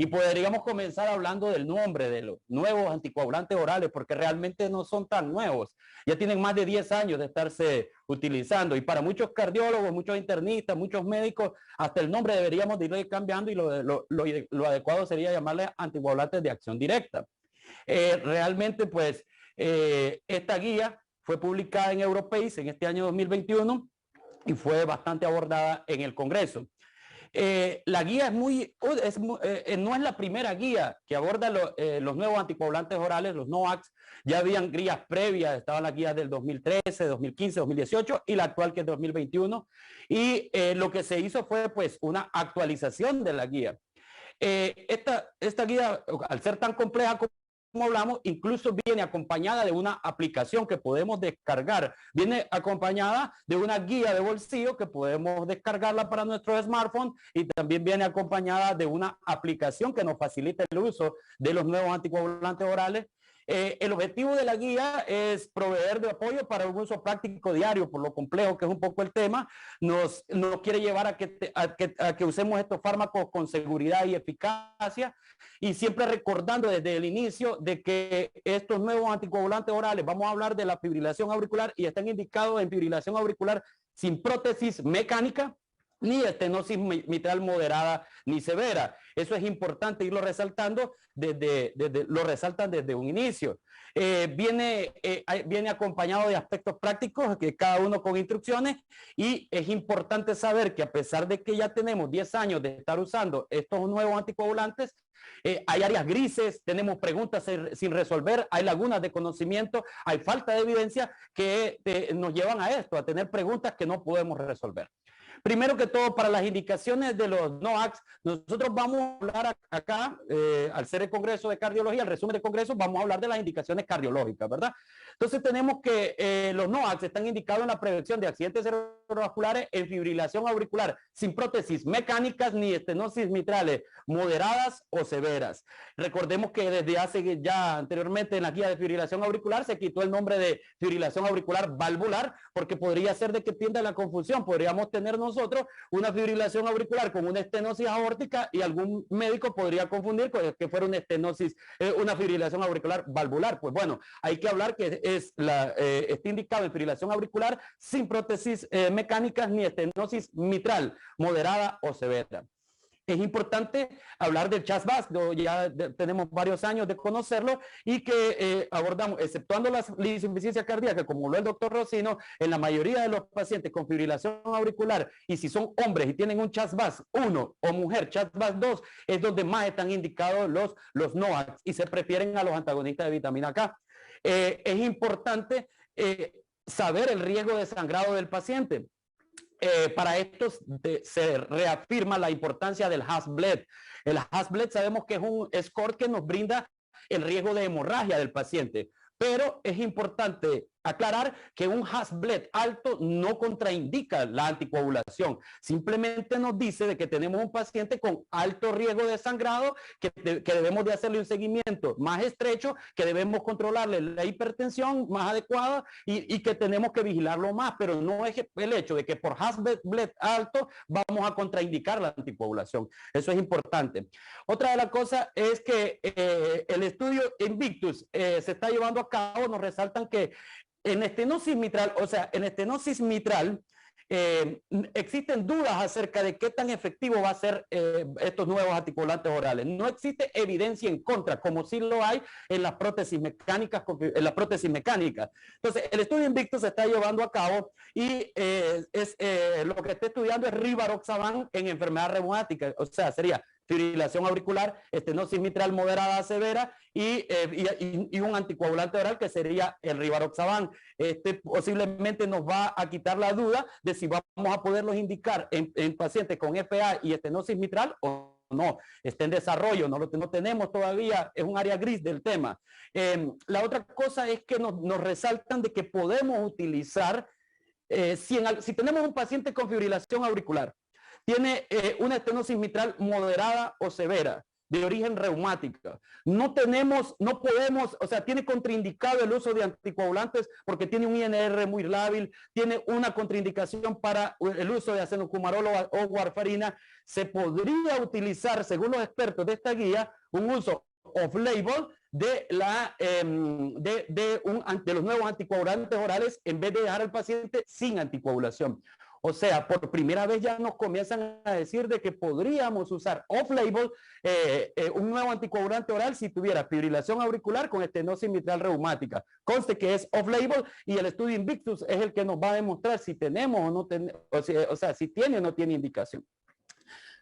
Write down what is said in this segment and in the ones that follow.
Y podríamos comenzar hablando del nombre de los nuevos anticoagulantes orales, porque realmente no son tan nuevos. Ya tienen más de 10 años de estarse utilizando. Y para muchos cardiólogos, muchos internistas, muchos médicos, hasta el nombre deberíamos de ir cambiando y lo adecuado sería llamarle anticoagulantes de acción directa. Realmente, pues, esta guía fue publicada en Europace en este año 2021 y fue bastante abordada en el Congreso. La guía no es la primera guía que aborda los nuevos anticoagulantes orales, los NOACs. Ya habían guías previas, estaban las guías del 2013, 2015, 2018 y la actual que es 2021. Y lo que se hizo fue pues una actualización de la guía. Esta guía, al ser tan compleja como hablamos, incluso viene acompañada de una aplicación que podemos descargar. Viene acompañada de una guía de bolsillo que podemos descargarla para nuestro smartphone y también viene acompañada de una aplicación que nos facilita el uso de los nuevos anticoagulantes orales. El objetivo de la guía es proveer de apoyo para un uso práctico diario, por lo complejo que es un poco el tema. Nos quiere llevar a que usemos estos fármacos con seguridad y eficacia, y siempre recordando desde el inicio de que estos nuevos anticoagulantes orales, vamos a hablar de la fibrilación auricular, y están indicados en fibrilación auricular sin prótesis mecánica, ni estenosis mitral moderada ni severa. Eso es importante irlo resaltando, lo resaltan desde un inicio. Viene acompañado de aspectos prácticos, que cada uno con instrucciones, y es importante saber que a pesar de que ya tenemos 10 años de estar usando estos nuevos anticoagulantes, hay áreas grises, tenemos preguntas sin resolver, hay lagunas de conocimiento, hay falta de evidencia que nos llevan a esto, a tener preguntas que no podemos resolver. Primero que todo, para las indicaciones de los NOACs, nosotros vamos a hablar acá, al ser el Congreso de Cardiología, el resumen del Congreso, vamos a hablar de las indicaciones cardiológicas, ¿verdad? Entonces tenemos que los NOACs están indicados en la prevención de accidentes cerebrovasculares en fibrilación auricular sin prótesis mecánicas ni estenosis mitrales moderadas o severas. Recordemos que desde hace ya anteriormente en la guía de fibrilación auricular se quitó el nombre de fibrilación auricular valvular, porque podría ser de que tienda la confusión. Podríamos tener nosotros una fibrilación auricular con una estenosis aórtica y algún médico podría confundir con que fuera una estenosis, una fibrilación auricular valvular. Pues bueno, hay que hablar que está indicado en fibrilación auricular sin prótesis mecánicas ni estenosis mitral moderada o severa. Es importante hablar del CHAS-VAS, ya tenemos varios años de conocerlo y que abordamos, exceptuando la insuficiencia cardíaca, como lo es el doctor Rocino, en la mayoría de los pacientes con fibrilación auricular, y si son hombres y tienen un CHAS-VAS 1 o mujer CHAS-VAS 2, es donde más están indicados los NOACs y se prefieren a los antagonistas de vitamina K. Es importante saber el riesgo de sangrado del paciente. Para esto se reafirma la importancia del HAS-BLED. El HAS-BLED sabemos que es un score que nos brinda el riesgo de hemorragia del paciente, pero es importante aclarar que un HAS-BLED alto no contraindica la anticoagulación, simplemente nos dice de que tenemos un paciente con alto riesgo de sangrado, que debemos de hacerle un seguimiento más estrecho, que debemos controlarle la hipertensión más adecuada y que tenemos que vigilarlo más, pero no es el hecho de que por HAS-BLED alto vamos a contraindicar la anticoagulación. Eso es importante. Otra de las cosas es que el estudio Invictus se está llevando a cabo, nos resaltan que en estenosis mitral, o sea, en estenosis mitral, existen dudas acerca de qué tan efectivo va a ser estos nuevos anticoagulantes orales. No existe evidencia en contra, como sí lo hay en las prótesis mecánicas. Entonces, el estudio Invictus se está llevando a cabo y lo que está estudiando es rivaroxaban en enfermedad reumática, o sea, sería fibrilación auricular, estenosis mitral moderada a severa y un anticoagulante oral que sería el rivaroxaban. Posiblemente nos va a quitar la duda de si vamos a poderlos indicar en pacientes con FA y estenosis mitral o no. Está en desarrollo, no lo tenemos todavía, es un área gris del tema. La otra cosa es que nos resaltan de que podemos utilizar, si tenemos un paciente con fibrilación auricular, tiene una estenosis mitral moderada o severa, de origen reumática. No podemos, o sea, tiene contraindicado el uso de anticoagulantes porque tiene un INR muy lábil, tiene una contraindicación para el uso de acenocumarol o warfarina. Se podría utilizar, según los expertos de esta guía, un uso off-label de los nuevos anticoagulantes orales en vez de dejar al paciente sin anticoagulación. O sea, por primera vez ya nos comienzan a decir de que podríamos usar off-label un nuevo anticoagulante oral si tuviera fibrilación auricular con estenosis mitral reumática. Conste que es off-label y el estudio Invictus es el que nos va a demostrar si tenemos o no tenemos, o sea, si tiene o no tiene indicación.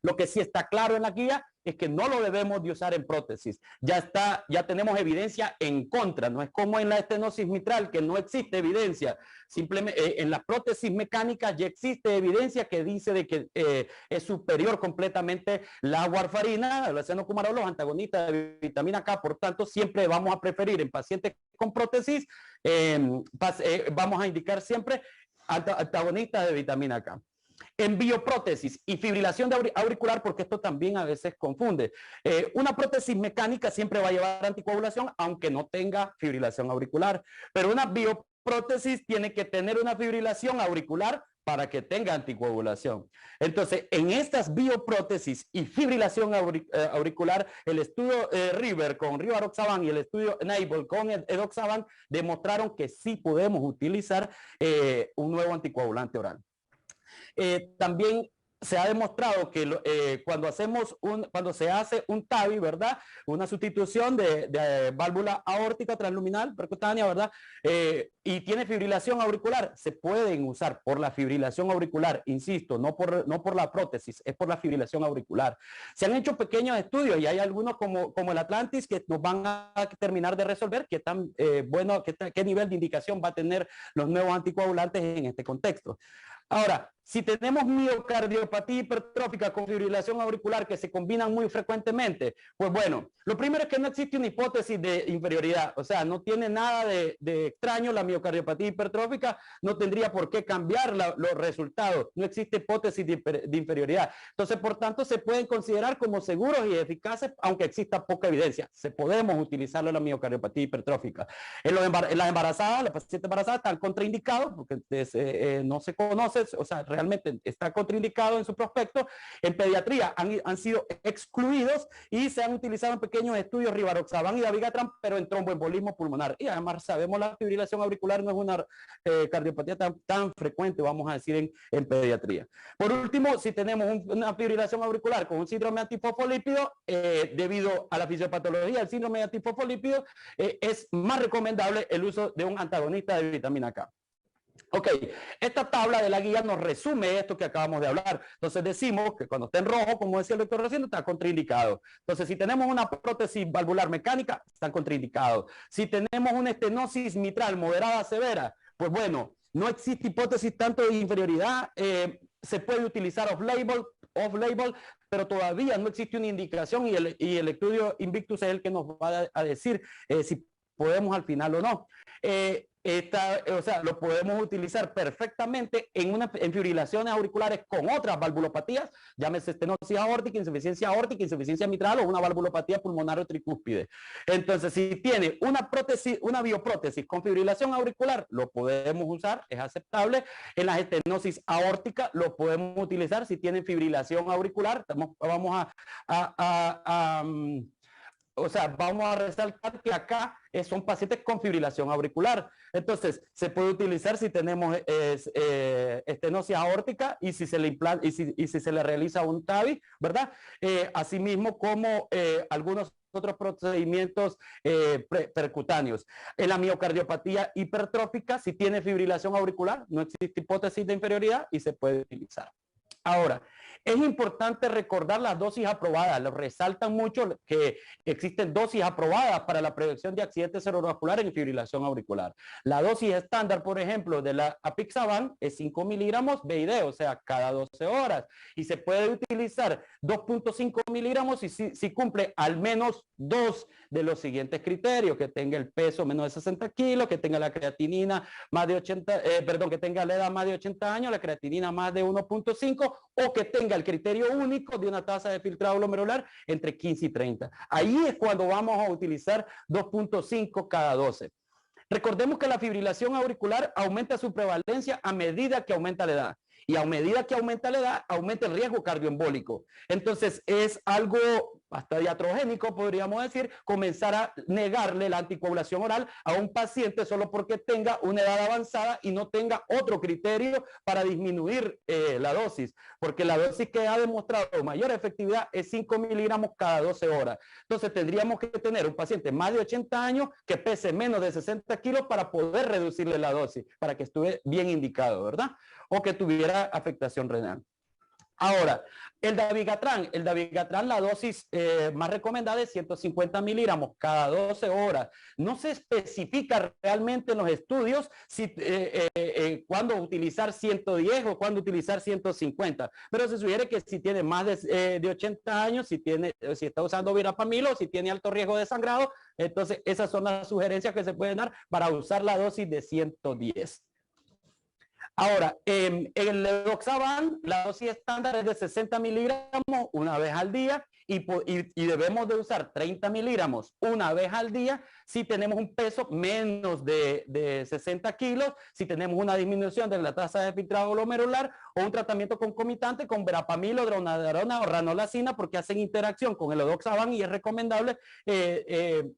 Lo que sí está claro en la guía es que no lo debemos de usar en prótesis. Ya tenemos evidencia en contra. No es como en la estenosis mitral, que no existe evidencia. Simplemente en la prótesis mecánica ya existe evidencia que dice de que es superior completamente la warfarina, el acenocumarol, los antagonistas de vitamina K. Por tanto, siempre vamos a preferir en pacientes con prótesis, vamos a indicar siempre antagonistas de vitamina K. En bioprótesis y fibrilación auricular, porque esto también a veces confunde. Una prótesis mecánica siempre va a llevar anticoagulación, aunque no tenga fibrilación auricular. Pero una bioprótesis tiene que tener una fibrilación auricular para que tenga anticoagulación. Entonces, en estas bioprótesis y fibrilación auricular, el estudio River con Rivaroxaban y el estudio Enable con Edoxaban demostraron que sí podemos utilizar un nuevo anticoagulante oral. También se ha demostrado que cuando se hace un TAVI, ¿verdad? Una sustitución de válvula aórtica transluminal percutánea, ¿verdad? Y tiene fibrilación auricular, se pueden usar por la fibrilación auricular, insisto, no por la prótesis, es por la fibrilación auricular. Se han hecho pequeños estudios y hay algunos como el Atlantis que nos van a terminar de resolver qué tan qué nivel de indicación va a tener los nuevos anticoagulantes en este contexto. Ahora, si tenemos miocardiopatía hipertrófica con fibrilación auricular que se combinan muy frecuentemente, pues bueno, lo primero es que no existe una hipótesis de inferioridad, o sea, no tiene nada de extraño la miocardiopatía hipertrófica, no tendría por qué cambiar los resultados, no existe hipótesis de inferioridad. Entonces, por tanto, se pueden considerar como seguros y eficaces, aunque exista poca evidencia. Podemos utilizarlo en la miocardiopatía hipertrófica. En las embarazadas, las pacientes embarazadas están contraindicados porque no se conoce, o sea, realmente está contraindicado en su prospecto. En pediatría han sido excluidos y se han utilizado en pequeños estudios Rivaroxaban y dabigatran, pero en tromboembolismo pulmonar. Y además sabemos la fibrilación auricular no es una cardiopatía tan frecuente, vamos a decir, en pediatría. Por último, si tenemos una fibrilación auricular con un síndrome antifosfolípido, debido a la fisiopatología del síndrome antifosfolípido, es más recomendable el uso de un antagonista de vitamina K. Ok, esta tabla de la guía nos resume esto que acabamos de hablar. Entonces decimos que cuando está en rojo, como decía el doctor recién, está contraindicado. Entonces, si tenemos una prótesis valvular mecánica, están contraindicados. Si tenemos una estenosis mitral moderada severa, pues bueno, no existe hipótesis tanto de inferioridad, se puede utilizar off-label, pero todavía no existe una indicación y el estudio Invictus es el que nos va a decir si podemos al final o no. O sea, lo podemos utilizar perfectamente en fibrilaciones auriculares con otras valvulopatías, llámese estenosis aórtica, insuficiencia mitral o una valvulopatía pulmonar o tricúspide. Entonces, si tiene una bioprótesis con fibrilación auricular, lo podemos usar, es aceptable. En las estenosis aórtica lo podemos utilizar si tienen fibrilación auricular. Vamos a resaltar que acá son pacientes con fibrilación auricular. Entonces, se puede utilizar si tenemos estenosis aórtica y si se le implanta y si se le realiza un TAVI, ¿verdad? Asimismo como algunos otros procedimientos percutáneos. En la miocardiopatía hipertrófica, si tiene fibrilación auricular, no existe hipótesis de inferioridad y se puede utilizar. Ahora, es importante recordar las dosis aprobadas. Lo resaltan mucho que existen dosis aprobadas para la prevención de accidentes cerebrovasculares en fibrilación auricular. La dosis estándar, por ejemplo, de la apixaban es 5 miligramos BID, o sea, cada 12 horas. Y se puede utilizar 2.5 miligramos si cumple al menos 2 de los siguientes criterios: que tenga el peso menos de 60 kilos, que tenga la creatinina más de 80, que tenga la edad más de 80 años, la creatinina más de 1.5 o que tenga el criterio único de una tasa de filtrado glomerular entre 15 y 30. Ahí es cuando vamos a utilizar 2.5 cada 12. Recordemos que la fibrilación auricular aumenta su prevalencia a medida que aumenta la edad. Y a medida que aumenta la edad, aumenta el riesgo cardioembólico. Entonces, es algo hasta diatrogénico, podríamos decir, comenzar a negarle la anticoagulación oral a un paciente solo porque tenga una edad avanzada y no tenga otro criterio para disminuir la dosis. Porque la dosis que ha demostrado mayor efectividad es 5 miligramos cada 12 horas. Entonces, tendríamos que tener un paciente más de 80 años que pese menos de 60 kilos para poder reducirle la dosis, para que estuviera bien indicado, ¿verdad? O que tuviera afectación renal. Ahora, el dabigatran, la dosis más recomendada es 150 miligramos cada 12 horas. No se especifica realmente en los estudios si, cuándo utilizar 110 o cuándo utilizar 150, pero se sugiere que si tiene más de 80 años, si está usando verapamil o si tiene alto riesgo de sangrado, entonces esas son las sugerencias que se pueden dar para usar la dosis de 110. Ahora, el edoxaban, la dosis estándar es de 60 miligramos una vez al día y debemos de usar 30 miligramos una vez al día si tenemos un peso menos de 60 kilos, si tenemos una disminución de la tasa de filtrado glomerular o un tratamiento concomitante con verapamil o dronadarona o ranolacina porque hacen interacción con el edoxaban y es recomendable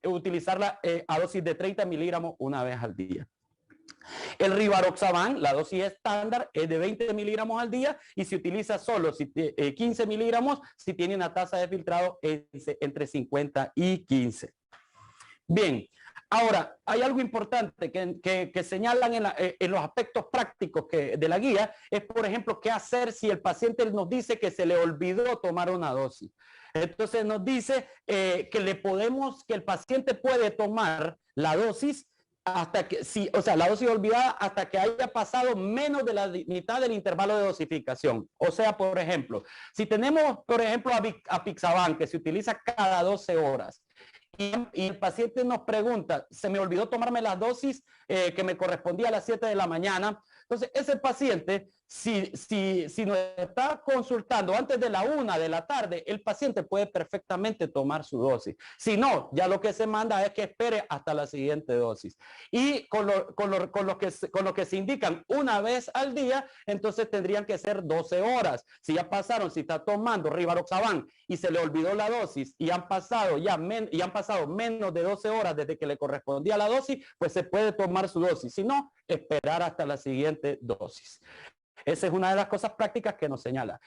utilizarla a dosis de 30 miligramos una vez al día. El rivaroxaban, la dosis estándar es de 20 miligramos al día y se utiliza solo 15 miligramos si tiene una tasa de filtrado entre 50 y 15. Bien, ahora hay algo importante que señalan en los aspectos prácticos de la guía, es por ejemplo qué hacer si el paciente nos dice que se le olvidó tomar una dosis. Entonces nos dice que el paciente puede tomar la dosis hasta que, la dosis olvidada hasta que haya pasado menos de la mitad del intervalo de dosificación. O sea, por ejemplo, si tenemos, por ejemplo, apixaban, que se utiliza cada 12 horas, y el paciente nos pregunta, se me olvidó tomarme la dosis que me correspondía a las 7 de la mañana, entonces ese paciente, si nos está consultando antes de la 1 de la tarde, el paciente puede perfectamente tomar su dosis. Si no, ya lo que se manda es que espere hasta la siguiente dosis. Y con lo que se indican una vez al día, entonces tendrían que ser 12 horas. Si ya pasaron, si está tomando rivaroxaban y se le olvidó la dosis y han pasado menos de 12 horas desde que le correspondía la dosis, pues se puede tomar su dosis. Si no, esperar hasta la siguiente dosis. Esa es una de las cosas prácticas que nos señala.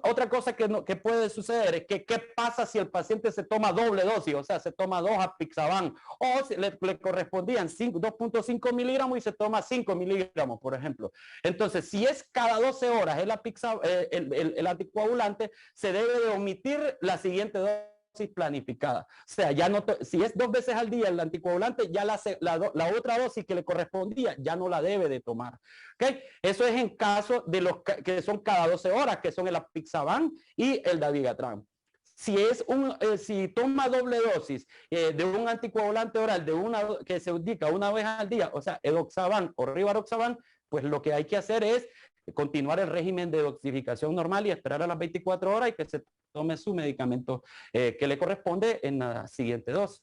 Otra cosa que puede suceder es que qué pasa si el paciente se toma doble dosis, o sea, se toma 2 apixaban o si le correspondían 2.5 miligramos y se toma 5 miligramos, por ejemplo. Entonces, si es cada 12 horas el anticoagulante, se debe de omitir la siguiente dosis planificada. O sea, ya no, si es 2 veces al día el anticoagulante, ya la otra dosis que le correspondía ya no la debe de tomar. ¿Okay? Eso es en caso de los que son cada 12 horas, que son el apixaban y el dabigatran. Si toma doble dosis de un anticoagulante oral que se indica una vez al día, o sea, edoxaban o rivaroxaban, pues lo que hay que hacer es continuar el régimen de dosificación normal y esperar a las 24 horas y que se tome su medicamento que le corresponde en la siguiente dosis.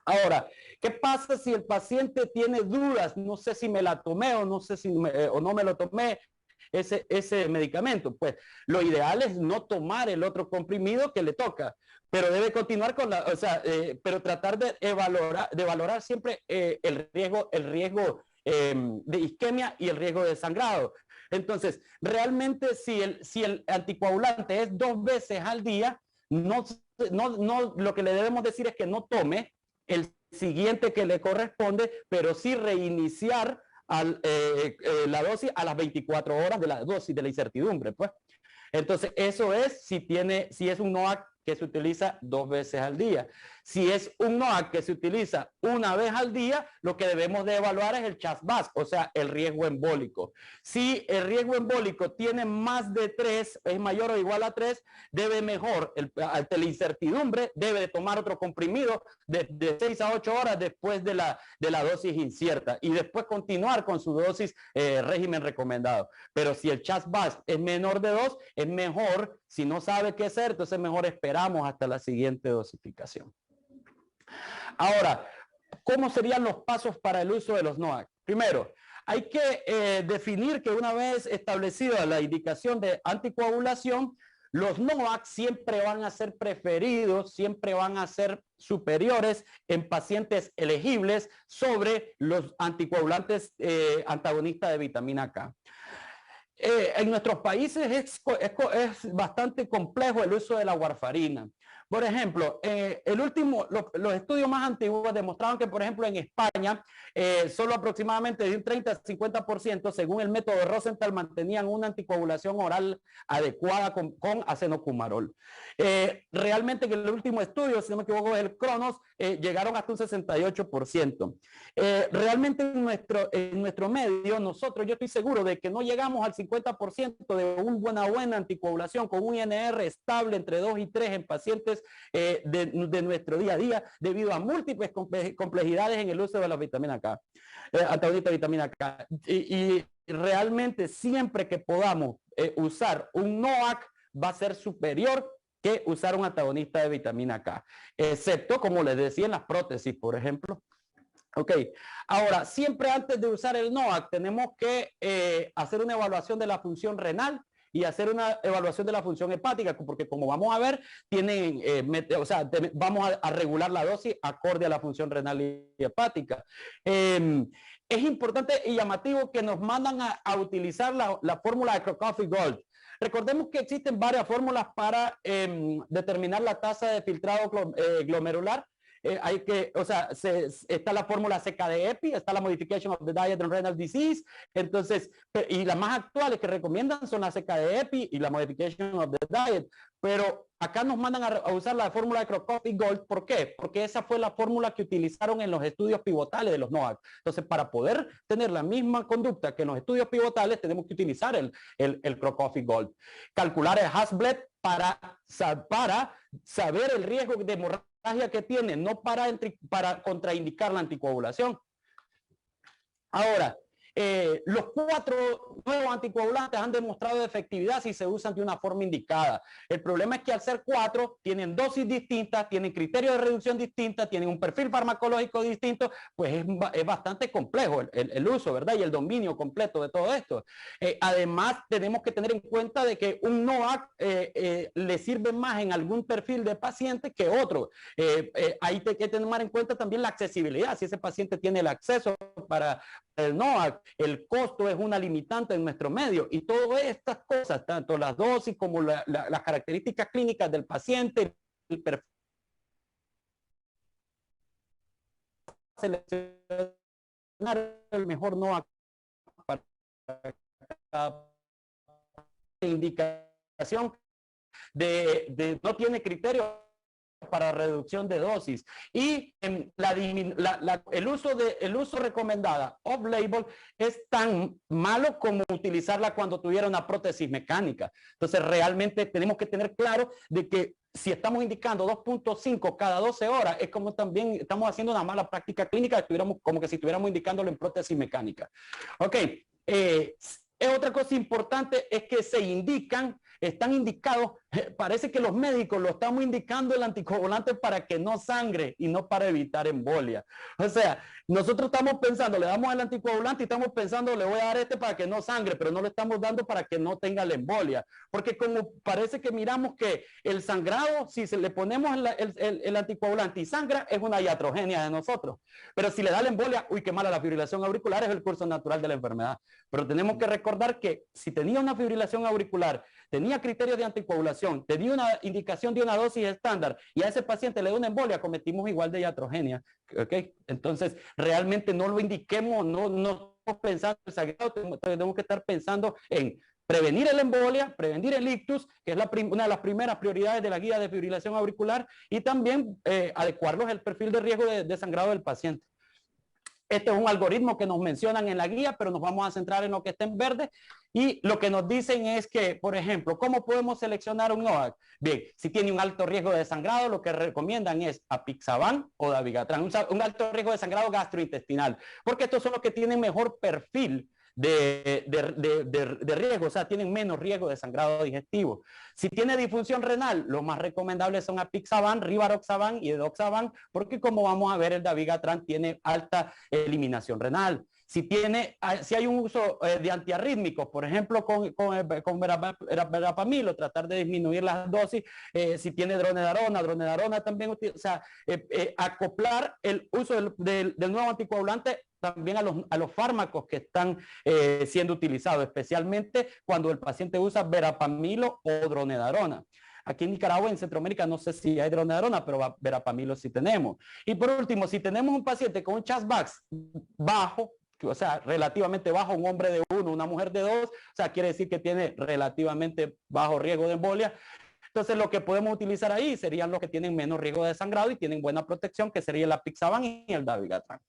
Ahora, ¿qué pasa si el paciente tiene dudas? No sé si me la tomé o no sé si o no me lo tomé ese medicamento. Pues lo ideal es no tomar el otro comprimido que le toca, pero debe continuar con pero tratar de valorar siempre el riesgo de isquemia y el riesgo de sangrado. Entonces, realmente si el anticoagulante es 2 veces al día, lo que le debemos decir es que no tome el siguiente que le corresponde, pero sí reiniciar la dosis a las 24 horas de la dosis de la incertidumbre, pues. Entonces, eso es si es un NOAC que se utiliza 2 veces al día. Si es un NOAC que se utiliza una vez al día, lo que debemos de evaluar es el CHAS-VAS, o sea, el riesgo embólico. Si el riesgo embólico tiene más de 3, es mayor o igual a 3, debe mejor, ante la incertidumbre, debe de tomar otro comprimido de 6 a 8 horas después de la dosis incierta y después continuar con su dosis régimen recomendado. Pero si el CHAS-VAS es menor de 2, es mejor, si no sabe qué hacer, entonces mejor esperamos hasta la siguiente dosificación. Ahora, ¿cómo serían los pasos para el uso de los NOAC? Primero, hay que definir que una vez establecida la indicación de anticoagulación, los NOAC siempre van a ser preferidos, siempre van a ser superiores en pacientes elegibles sobre los anticoagulantes antagonistas de vitamina K. En nuestros países es bastante complejo el uso de la warfarina. Por ejemplo, los estudios más antiguos demostraron que, por ejemplo, en España, solo aproximadamente de un 30 a 50%, según el método de Rosenthal, mantenían una anticoagulación oral adecuada con acenocumarol. Realmente en el último estudio, si no me equivoco, es el Cronos, llegaron hasta un 68%. Realmente en nuestro medio, yo estoy seguro de que no llegamos al 50% de una buena anticoagulación con un INR estable entre 2 y 3 en pacientes de nuestro día a día debido a múltiples complejidades en el uso de la vitamina K, antagonista de vitamina K. Y realmente siempre que podamos usar un NOAC va a ser superior que usar un antagonista de vitamina K, excepto, como les decía, en las prótesis, por ejemplo. Ok, ahora, siempre antes de usar el NOAC tenemos que hacer una evaluación de la función renal y hacer una evaluación de la función hepática, porque como vamos a ver, vamos a regular la dosis acorde a la función renal y hepática. Es importante y llamativo que nos mandan a utilizar la fórmula de Crocop-Gold. Recordemos que existen varias fórmulas para determinar la tasa de filtrado glomerular. Está la fórmula CKD-EPI, está la Modification of the Diet and Renal Disease, entonces, y las más actuales que recomiendan son la CKD-EPI y la Modification of the Diet, pero acá nos mandan a usar la fórmula de Crocop-Gold. ¿Por qué? Porque esa fue la fórmula que utilizaron en los estudios pivotales de los NOAC. Entonces, para poder tener la misma conducta que en los estudios pivotales, tenemos que utilizar el Crocop-Gold. Calcular el Hasbled para saber el riesgo de hemorragia que tiene, no para contraindicar la anticoagulación. Ahora, los 4 nuevos anticoagulantes han demostrado efectividad si se usan de una forma indicada. El problema es que al ser 4 tienen dosis distintas, tienen criterios de reducción distintas, tienen un perfil farmacológico distinto, pues es bastante complejo el uso, ¿verdad? Y el dominio completo de todo esto. Además, tenemos que tener en cuenta de que un NOAC le sirve más en algún perfil de paciente que otro. Hay que tener en cuenta también la accesibilidad, si ese paciente tiene el acceso para el NOAC, el costo es una limitante en nuestro medio, y todas estas cosas, tanto las dosis como las características clínicas del paciente, el perfil, seleccionar el mejor NOAC para cada indicación no tiene criterio para reducción de dosis, y el uso recomendada off-label es tan malo como utilizarla cuando tuviera una prótesis mecánica. Entonces realmente tenemos que tener claro de que si estamos indicando 2.5 cada 12 horas, es como también estamos haciendo una mala práctica clínica, como que si estuviéramos indicándolo en prótesis mecánica. Ok, otra cosa importante es que están indicados, parece que los médicos lo estamos indicando el anticoagulante para que no sangre y no para evitar embolia. O sea, nosotros estamos pensando, le damos el anticoagulante y estamos pensando, le voy a dar este para que no sangre, pero no le estamos dando para que no tenga la embolia. Porque como parece que miramos que el sangrado, si le ponemos el anticoagulante y sangra, es una iatrogenia de nosotros. Pero si le da la embolia, uy, qué mala, la fibrilación auricular es el curso natural de la enfermedad. Pero tenemos que recordar que si tenía una fibrilación auricular, tenía criterios de anticoagulación, tenía una indicación de una dosis estándar y a ese paciente le da una embolia, cometimos igual de iatrogenia. ¿Okay? Entonces, realmente no lo indiquemos, no estamos pensando en sagrado, tenemos que estar pensando en prevenir el embolia, prevenir el ictus, que es una de las primeras prioridades de la guía de fibrilación auricular, y también adecuarlos al perfil de riesgo de sangrado del paciente. Este es un algoritmo que nos mencionan en la guía, pero nos vamos a centrar en lo que está en verde. Y lo que nos dicen es que, por ejemplo, ¿cómo podemos seleccionar un NOAC? Bien, si tiene un alto riesgo de sangrado, lo que recomiendan es apixaban o dabigatran, un alto riesgo de sangrado gastrointestinal, porque estos son los que tienen mejor perfil de riesgo, o sea, tienen menos riesgo de sangrado digestivo. Si tiene disfunción renal, lo más recomendable son apixaban, rivaroxaban y edoxaban, porque como vamos a ver, el dabigatran tiene alta eliminación renal. Si hay un uso de antiarrítmicos, por ejemplo, con verapamilo, tratar de disminuir las dosis. Si tiene dronedarona también, o sea, acoplar el uso del nuevo anticoagulante también a los fármacos que están siendo utilizados, especialmente cuando el paciente usa verapamilo o dronedarona. Aquí en Nicaragua, en Centroamérica, no sé si hay dronedarona, pero verapamilo sí tenemos. Y por último, si tenemos un paciente con un Chas-Bax bajo, o sea, relativamente bajo, un hombre de 1, una mujer de 2, o sea, quiere decir que tiene relativamente bajo riesgo de embolia. Entonces, lo que podemos utilizar ahí serían los que tienen menos riesgo de sangrado y tienen buena protección, que sería el apixaban y el dabigatran.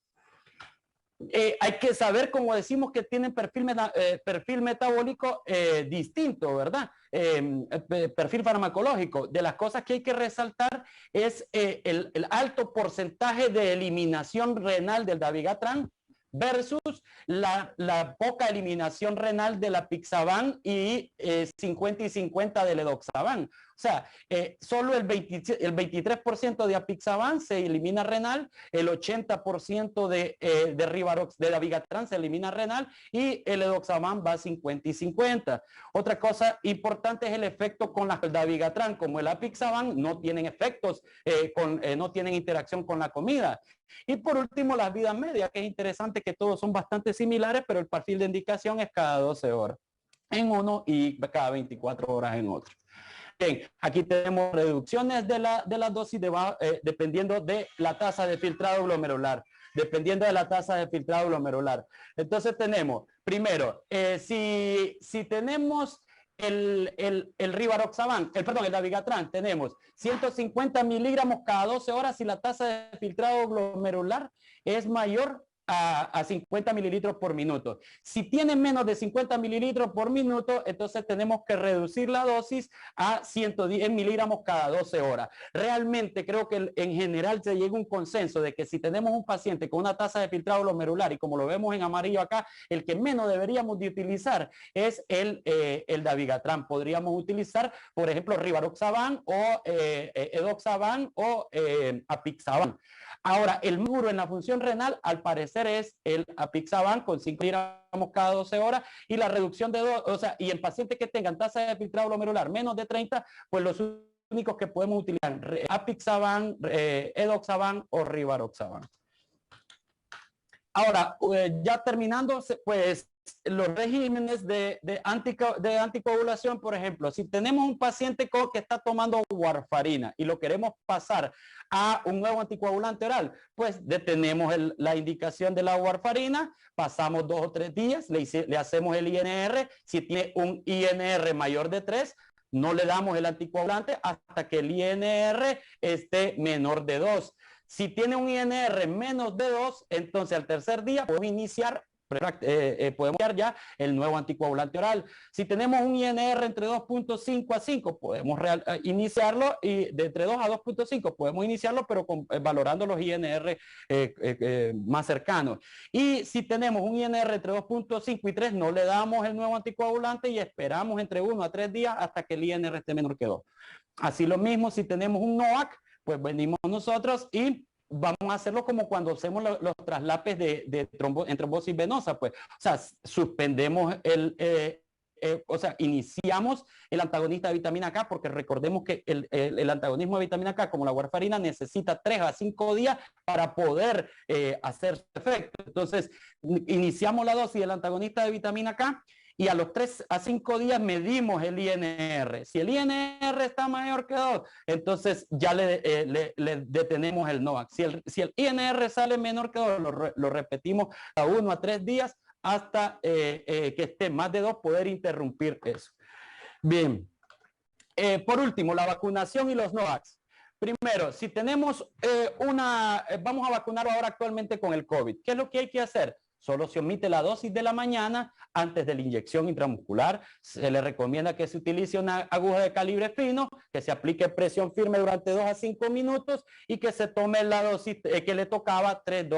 Hay que saber, como decimos, que tienen perfil metabólico distinto, ¿verdad? Perfil farmacológico. De las cosas que hay que resaltar es el alto porcentaje de eliminación renal del dabigatran versus la poca eliminación renal de la apixaban y 50 y 50 del edoxaban. O sea, solo el 23% de apixaban se elimina renal, el 80% de dabigatran se elimina renal y el edoxaban va 50 y 50. Otra cosa importante es el efecto con la dabigatran, como el apixaban no tienen efectos, no tienen interacción con la comida. Y por último, las vidas medias, que es interesante que todos son bastante similares, pero el perfil de indicación es cada 12 horas en uno y cada 24 horas en otro. Bien, aquí tenemos reducciones de la dosis dependiendo de la tasa de filtrado glomerular. Dependiendo de la tasa de filtrado glomerular. Entonces tenemos, primero, si tenemos el rivaroxaban, el dabigatran, tenemos 150 miligramos cada 12 horas si la tasa de filtrado glomerular es mayor a 50 mililitros por minuto. Si tiene menos de 50 mililitros por minuto, entonces tenemos que reducir la dosis a 110 miligramos cada 12 horas. Realmente creo que en general se llega a un consenso de que si tenemos un paciente con una tasa de filtrado glomerular, y como lo vemos en amarillo acá, el que menos deberíamos de utilizar es el dabigatran. Podríamos utilizar, por ejemplo, rivaroxaban o edoxaban o apixaban. Ahora, el muro en la función renal, al parecer, es el apixaban con 5 miligramos cada 12 horas y la reducción de y en pacientes que tengan tasa de filtrado glomerular menos de 30, pues los únicos que podemos utilizar apixaban, edoxaban o rivaroxaban. Ahora, ya terminando, pues los regímenes de anticoagulación, por ejemplo, si tenemos un paciente que está tomando warfarina y lo queremos pasar a un nuevo anticoagulante oral, pues detenemos la indicación de la warfarina, pasamos 2 o 3 días, le hacemos el INR, si tiene un INR mayor de 3, no le damos el anticoagulante hasta que el INR esté menor de 2. Si tiene un INR menos de 2, entonces al tercer día podemos iniciar ya el nuevo anticoagulante oral. Si tenemos un INR entre 2.5 a 5, podemos iniciarlo, y de entre 2 a 2.5 podemos iniciarlo, pero valorando los INR más cercanos. Y si tenemos un INR entre 2.5 y 3, no le damos el nuevo anticoagulante y esperamos entre 1 a 3 días hasta que el INR esté menor que 2. Así lo mismo, si tenemos un NOAC, pues venimos nosotros y vamos a hacerlo como cuando hacemos los traslapes en trombosis venosa, pues, o sea, suspendemos iniciamos el antagonista de vitamina K, porque recordemos que el antagonismo de vitamina K, como la warfarina, necesita 3 a 5 días para poder hacer su efecto. Entonces, iniciamos la dosis del antagonista de vitamina K y a los 3 a 5 días medimos el INR. Si el INR está mayor que 2, entonces ya le detenemos el NOAC. Si el INR sale menor que 2, lo repetimos a 1 a 3 días hasta que esté más de 2, poder interrumpir eso. Bien. Por último, la vacunación y los NOACs. Primero, si tenemos vamos a vacunar ahora actualmente con el COVID. ¿Qué es lo que hay que hacer? Solo se omite la dosis de la mañana antes de la inyección intramuscular. Se le recomienda que se utilice una aguja de calibre fino, que se aplique presión firme durante 2 a 5 minutos y que se tome la dosis que le tocaba 3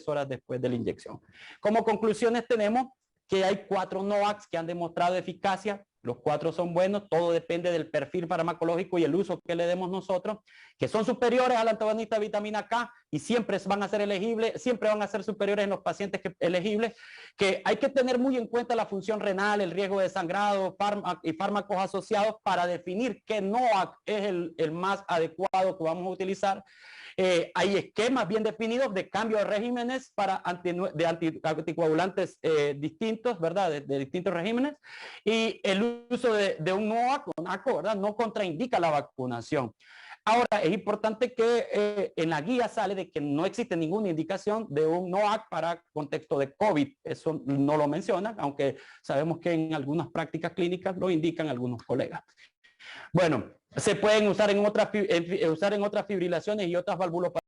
horas después de la inyección. Como conclusiones tenemos que hay 4 NOACs que han demostrado eficacia. Los 4 son buenos, todo depende del perfil farmacológico y el uso que le demos nosotros, que son superiores al antagonista de vitamina K y siempre van a ser elegibles, siempre van a ser superiores en los pacientes elegibles, que hay que tener muy en cuenta la función renal, el riesgo de sangrado y fármacos asociados para definir qué NOAC es el más adecuado que vamos a utilizar. Hay esquemas bien definidos de cambio de regímenes para anticoagulantes distintos, ¿verdad? De distintos regímenes. Y el uso de un NOAC, ¿verdad? No contraindica la vacunación. Ahora, es importante que en la guía sale de que no existe ninguna indicación de un NOAC para contexto de COVID. Eso no lo mencionan, aunque sabemos que en algunas prácticas clínicas lo indican algunos colegas. Bueno, se pueden usar en otras fibrilaciones y otras valvulopatías